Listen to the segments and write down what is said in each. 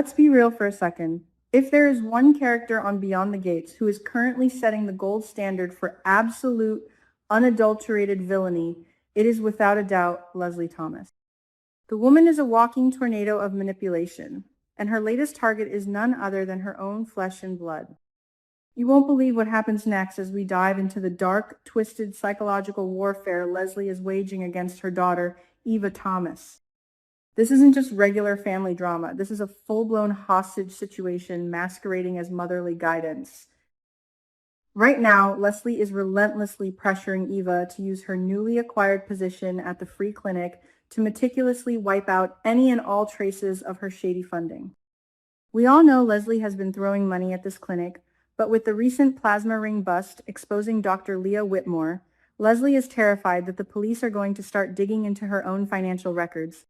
Let's be real for a second. If there is one character on Beyond the Gates who is currently setting the gold standard for absolute, unadulterated villainy, it is without a doubt Leslie Thomas. The woman is a walking tornado of manipulation, and her latest target is none other than her own flesh and blood. You won't believe what happens next as we dive into the dark, twisted psychological warfare Leslie is waging against her daughter, Eva Thomas. This isn't just regular family drama. This is a full-blown hostage situation masquerading as motherly guidance. Right now, Leslie is relentlessly pressuring Eva to use her newly acquired position at the free clinic to meticulously wipe out any and all traces of her shady funding. We all know Leslie has been throwing money at this clinic, but with the recent plasma ring bust exposing Dr. Leah Whitmore, Leslie is terrified that the police are going to start digging into her own financial records.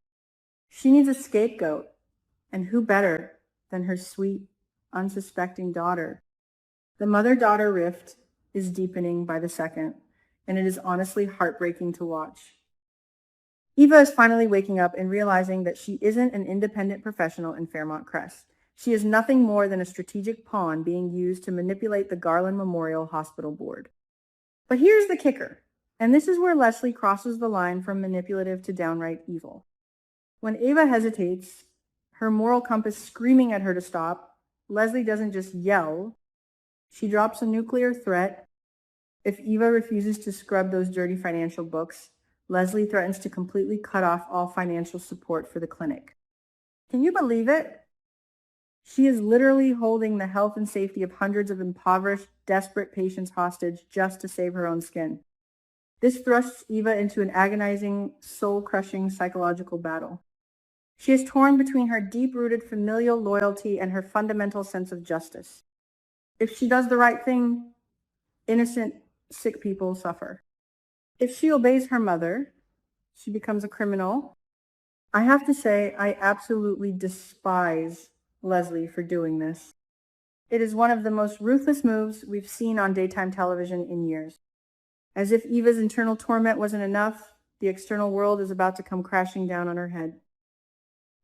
She needs a scapegoat, and who better than her sweet, unsuspecting daughter? The mother-daughter rift is deepening by the second, and it is honestly heartbreaking to watch. Eva is finally waking up and realizing that she isn't an independent professional in Fairmont Crest. She is nothing more than a strategic pawn being used to manipulate the Garland Memorial Hospital Board. But here's the kicker, and this is where Leslie crosses the line from manipulative to downright evil. When Eva hesitates, her moral compass screaming at her to stop, Leslie doesn't just yell. She drops a nuclear threat. If Eva refuses to scrub those dirty financial books, Leslie threatens to completely cut off all financial support for the clinic. Can you believe it? She is literally holding the health and safety of hundreds of impoverished, desperate patients hostage just to save her own skin. This thrusts Eva into an agonizing, soul-crushing psychological battle. She is torn between her deep-rooted familial loyalty and her fundamental sense of justice. If she does the right thing, innocent, sick people suffer. If she obeys her mother, she becomes a criminal. I have to say, I absolutely despise Leslie for doing this. It is one of the most ruthless moves we've seen on daytime television in years. As if Eva's internal torment wasn't enough, the external world is about to come crashing down on her head.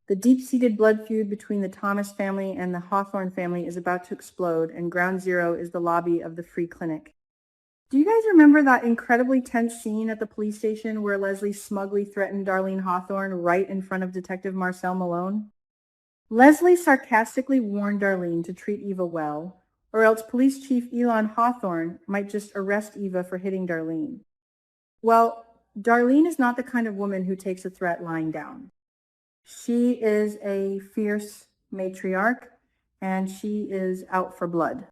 The deep-seated blood feud between the Thomas family and the Hawthorne family is about to explode, and ground zero is the lobby of the free clinic. Do you guys remember that incredibly tense scene at the police station where Leslie smugly threatened Darlene Hawthorne right in front of Detective Marcel Malone? Leslie sarcastically warned Darlene to treat Eva well, or else Police Chief Elon Hawthorne might just arrest Eva for hitting Darlene. Well, Darlene is not the kind of woman who takes a threat lying down. She is a fierce matriarch, and she is out for blood.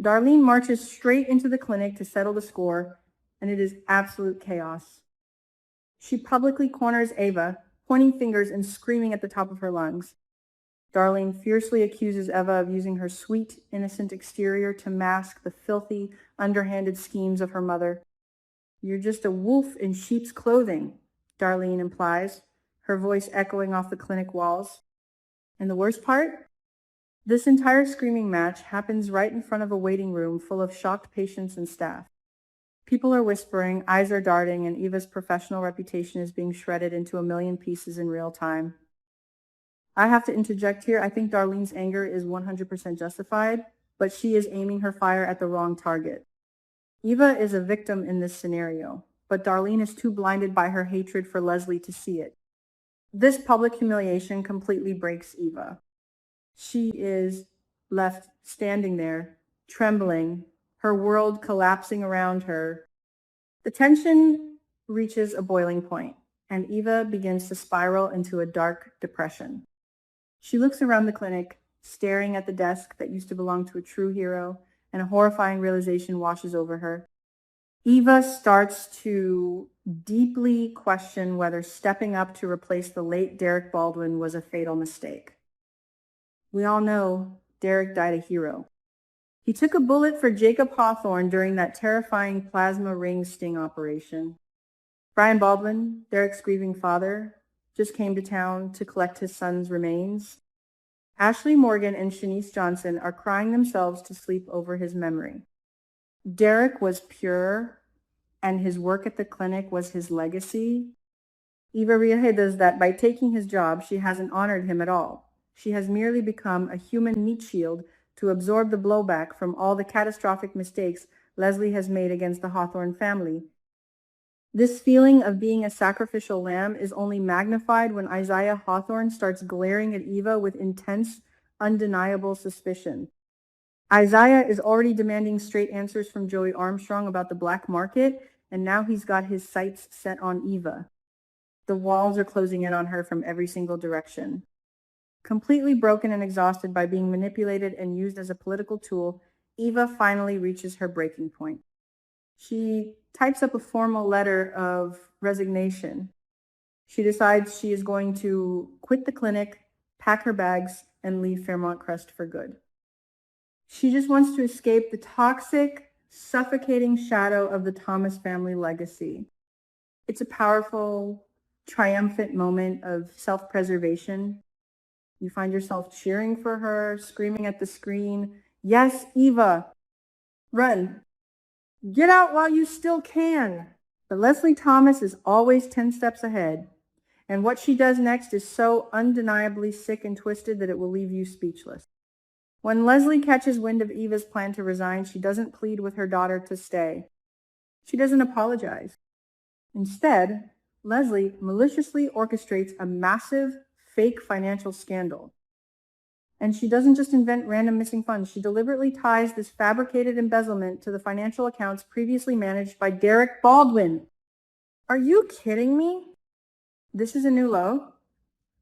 Darlene marches straight into the clinic to settle the score, and it is absolute chaos. She publicly corners Eva, pointing fingers and screaming at the top of her lungs. Darlene fiercely accuses Eva of using her sweet, innocent exterior to mask the filthy, underhanded schemes of her mother. "You're just a wolf in sheep's clothing," Darlene implies, her voice echoing off the clinic walls. And the worst part? This entire screaming match happens right in front of a waiting room full of shocked patients and staff. People are whispering, eyes are darting, and Eva's professional reputation is being shredded into a million pieces in real time. I have to interject here. I think Darlene's anger is 100% justified, but she is aiming her fire at the wrong target. Eva is a victim in this scenario, but Darlene is too blinded by her hatred for Leslie to see it. This public humiliation completely breaks Eva. She is left standing there, trembling, her world collapsing around her. The tension reaches a boiling point, and Eva begins to spiral into a dark depression. She looks around the clinic, staring at the desk that used to belong to a true hero, and a horrifying realization washes over her. Eva starts to deeply question whether stepping up to replace the late Derek Baldwin was a fatal mistake. We all know Derek died a hero. He took a bullet for Jacob Hawthorne during that terrifying plasma ring sting operation. Brian Baldwin, Derek's grieving father, just came to town to collect his son's remains. Ashley Morgan and Shanice Johnson are crying themselves to sleep over his memory. Derek was pure, and his work at the clinic was his legacy. Eva realizes that by taking his job, she hasn't honored him at all. She has merely become a human meat shield to absorb the blowback from all the catastrophic mistakes Leslie has made against the Hawthorne family. This feeling of being a sacrificial lamb is only magnified when Isaiah Hawthorne starts glaring at Eva with intense, undeniable suspicion. Isaiah is already demanding straight answers from Joey Armstrong about the black market, and now he's got his sights set on Eva. The walls are closing in on her from every single direction. Completely broken and exhausted by being manipulated and used as a political tool, Eva finally reaches her breaking point. She types up a formal letter of resignation. She decides she is going to quit the clinic, pack her bags, and leave Fairmont Crest for good. She just wants to escape the toxic, suffocating shadow of the Thomas family legacy. It's a powerful, triumphant moment of self-preservation. You find yourself cheering for her, screaming at the screen, "Yes, Eva, run. Get out while you still can." But Leslie Thomas is always 10 steps ahead, and what she does next is so undeniably sick and twisted that it will leave you speechless. When Leslie catches wind of Eva's plan to resign, she doesn't plead with her daughter to stay. She doesn't apologize. Instead, Leslie maliciously orchestrates a massive, fake financial scandal. And she doesn't just invent random missing funds. She deliberately ties this fabricated embezzlement to the financial accounts previously managed by Derek Baldwin. Are you kidding me? This is a new low,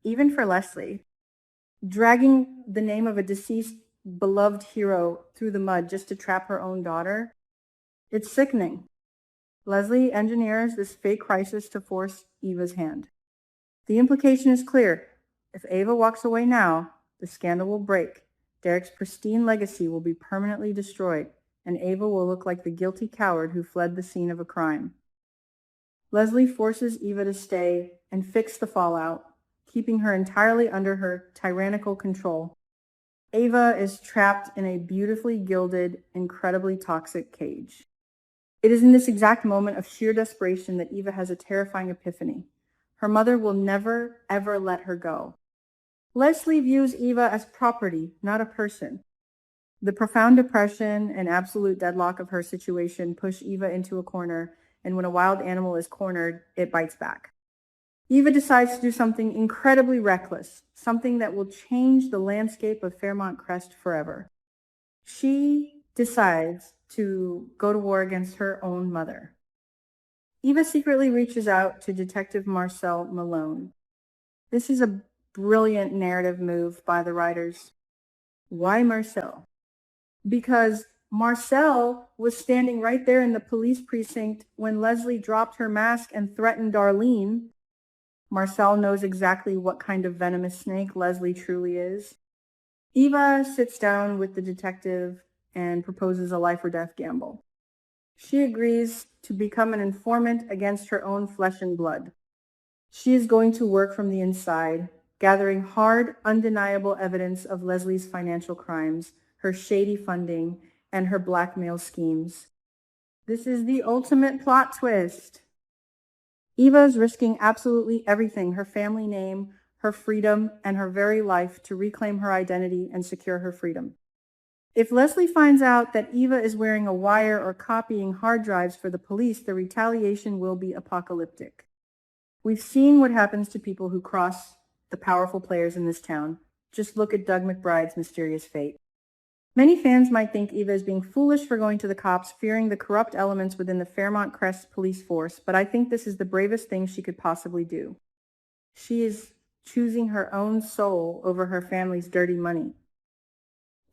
even for Leslie. Dragging the name of a deceased, beloved hero through the mud just to trap her own daughter. It's sickening. Leslie engineers this fake crisis to force Eva's hand. The implication is clear. If Eva walks away now, the scandal will break. Derek's pristine legacy will be permanently destroyed, and Eva will look like the guilty coward who fled the scene of a crime. Leslie forces Eva to stay and fix the fallout, keeping her entirely under her tyrannical control. Eva is trapped in a beautifully gilded, incredibly toxic cage. It is in this exact moment of sheer desperation that Eva has a terrifying epiphany. Her mother will never, ever let her go. Leslie views Eva as property, not a person. The profound depression and absolute deadlock of her situation push Eva into a corner, and when a wild animal is cornered, it bites back. Eva decides to do something incredibly reckless, something that will change the landscape of Fairmont Crest forever. She decides to go to war against her own mother. Eva secretly reaches out to Detective Marcel Malone. This is a brilliant narrative move by the writers. Why Marcel? Because Marcel was standing right there in the police precinct when Leslie dropped her mask and threatened Darlene. Marcel knows exactly what kind of venomous snake Leslie truly is. Eva sits down with the detective and proposes a life or death gamble. She agrees to become an informant against her own flesh and blood. She is going to work from the inside, gathering hard, undeniable evidence of Leslie's financial crimes, her shady funding, and her blackmail schemes. This is the ultimate plot twist. Eva is risking absolutely everything, her family name, her freedom, and her very life to reclaim her identity and secure her freedom. If Leslie finds out that Eva is wearing a wire or copying hard drives for the police, the retaliation will be apocalyptic. We've seen what happens to people who cross the powerful players in this town. Just look at Doug McBride's mysterious fate. Many fans might think Eva is being foolish for going to the cops, fearing the corrupt elements within the Fairmont Crest police force, but I think this is the bravest thing she could possibly do. She is choosing her own soul over her family's dirty money.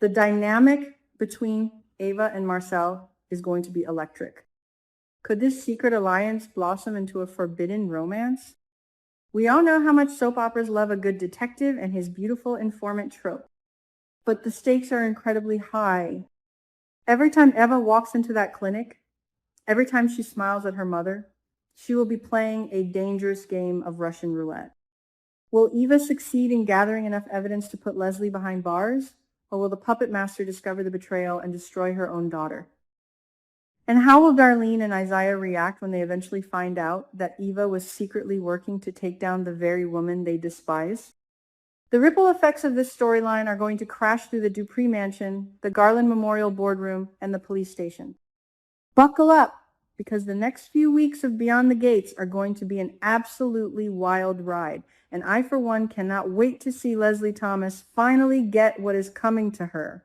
The dynamic between Eva and Marcel is going to be electric. Could this secret alliance blossom into a forbidden romance? We all know how much soap operas love a good detective and his beautiful informant trope. But the stakes are incredibly high. Every time Eva walks into that clinic, every time she smiles at her mother, she will be playing a dangerous game of Russian roulette. Will Eva succeed in gathering enough evidence to put Leslie behind bars, or will the puppet master discover the betrayal and destroy her own daughter? And how will Darlene and Isaiah react when they eventually find out that Eva was secretly working to take down the very woman they despise? The ripple effects of this storyline are going to crash through the Dupree Mansion, the Garland Memorial Boardroom, and the police station. Buckle up, because the next few weeks of Beyond the Gates are going to be an absolutely wild ride, and I, for one, cannot wait to see Leslie Thomas finally get what is coming to her.